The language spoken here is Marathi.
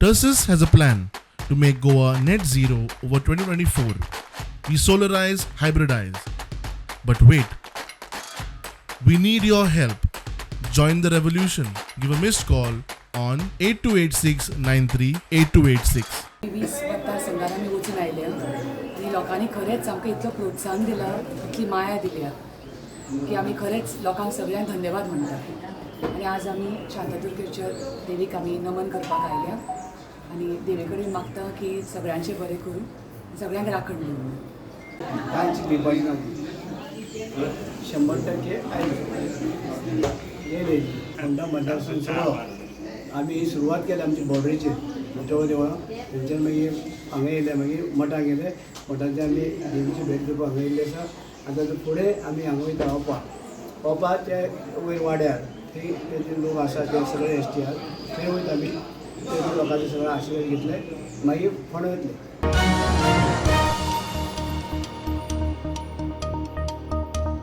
Tursus has a plan to make Goa net zero over 2024. We solarize, hybridize. But wait, we need your help. Join the revolution. Give a missed call on 828693 8286. 20 मतदारसंघात आम्ही वचून आयले आणि लोकांनी खरेंच आमकां इतलो प्रोत्साहन दिला, इतली माया दिल्या की आमी खरेंच लोकांक सगळ्यांक धन्यवाद म्हणटा. आणि आज आमी शांतादुर्गेच्या देवीक आमी नमन करपाक आयल्या आणि देवे कडेन मागता की सगळ्यांचें बरें करून सगळ्यांक राखण दिवं. कांयच भिवपाची ना 100% आयले अंडा मतदारसंघ सगळो आमी सुरवात केली आमची बॉर्डरीचेर देवळा देवळां थंयच्यान मागीर हांगा येयले मागीर मठाक गेले मठांतल्यान आमी देवीची भेट दिवपाक हांगा येयल्ले आसा. आतां फुडें आमी हांगा वयता ओपाक ते वयर वाड्यार थंय ते लोक आसा ते सगळे एस टी आर थंय वयता आमी ते लोकांचे सगळे आशिर्वाद घेतले मागीर फोंड्या वयतले.